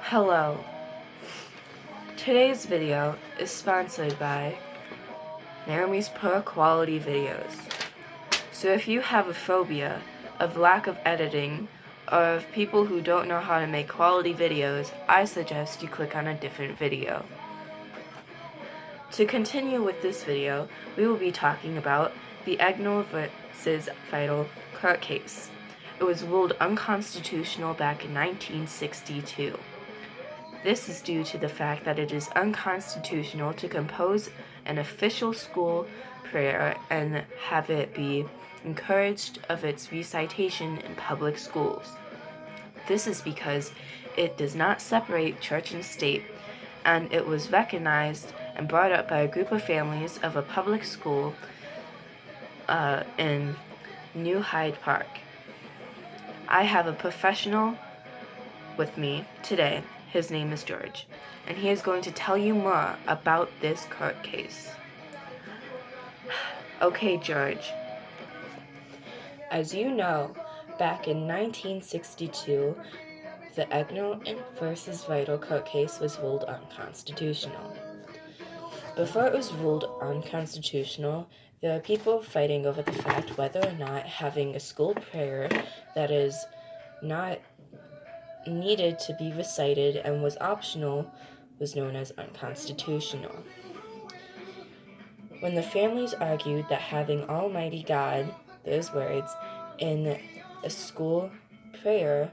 Hello. Today's video is sponsored by Naomi's Poor Quality Videos. So if you have a phobia of lack of editing or of people who don't know how to make quality videos, I suggest you click on a different video. To continue with this video, we will be talking about the Egnor vs. Vital court case. It was ruled unconstitutional back in 1962. This is due to the fact that it is unconstitutional to compose an official school prayer and have it be encouraged of its recitation in public schools. This is because it does not separate church and state, and it was recognized and brought up by a group of families of a public school in New Hyde Park. I have a professional with me today. His name is George, and he is going to tell you more about this court case. Okay, George. As you know, back in 1962, the Egnor vs. Vital court case was ruled unconstitutional. Before it was ruled unconstitutional, there were people fighting over the fact whether or not having a school prayer that is not needed to be recited and was optional was known as unconstitutional. When the families argued that having Almighty God, those words, in a school prayer,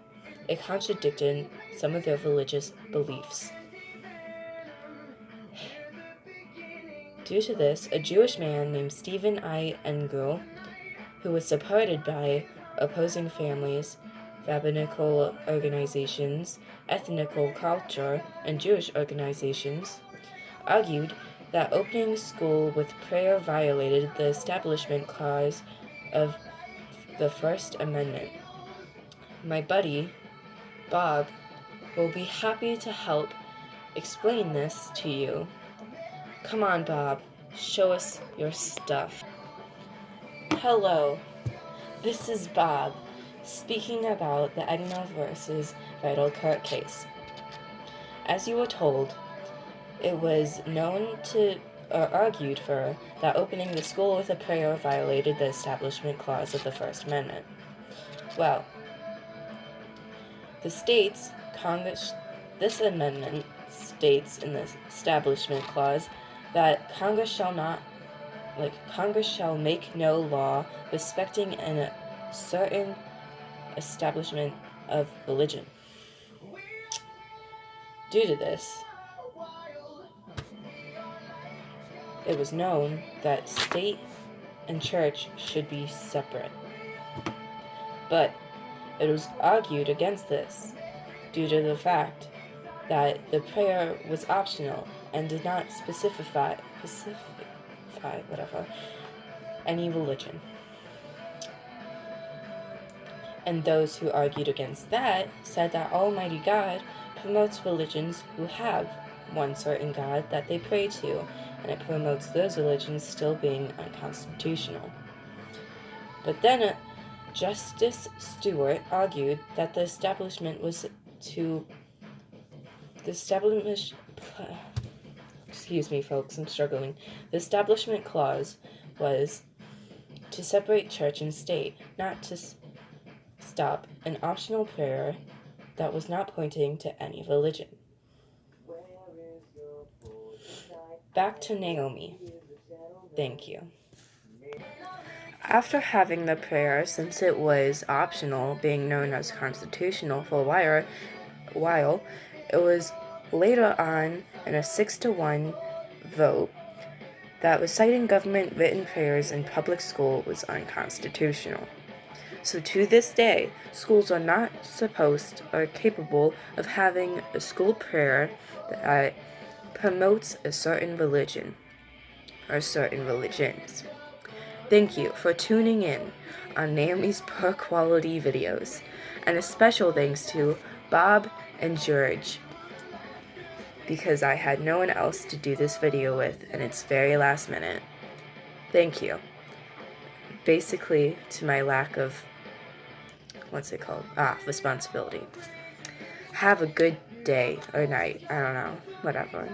it contradicted some of their religious beliefs. Due to this, a Jewish man named Stephen I. Engel, who was supported by opposing families, rabbinical organizations, ethnical culture, and Jewish organizations, argued that opening school with prayer violated the Establishment Clause of the First Amendment. My buddy, Bob, will be happy to help explain this to you. Come on, Bob, show us your stuff. Hello, this is Bob, speaking about the Egnor vs. Vital court case. As you were told, it was known to, or argued for, that opening the school with a prayer violated the Establishment Clause of the First Amendment. Well, this amendment states in the Establishment Clause that Congress shall make no law respecting a certain establishment of religion. Due to this, it was known that state and church should be separate. But it was argued against this due to the fact that the prayer was optional and did not specify any religion. And those who argued against that said that Almighty God promotes religions who have one certain God that they pray to, and it promotes those religions still being unconstitutional. But then Justice Stewart argued that the establishment Clause was to separate church and state, not to stop an optional prayer that was not pointing to any religion. Back to Naomi. Thank you. After having the prayer, since it was optional, being known as constitutional for a while, it was later on in a 6-1 vote that reciting government-written prayers in public school was unconstitutional. So to this day, schools are not supposed or capable of having a school prayer that promotes a certain religion or certain religions. Thank you for tuning in on Naomi's Poor Quality Videos, and a special thanks to Bob and George, because I had no one else to do this video with, and it's very last minute. Thank you. Basically, to my lack of, responsibility. Have a good day or night. I don't know. Whatever.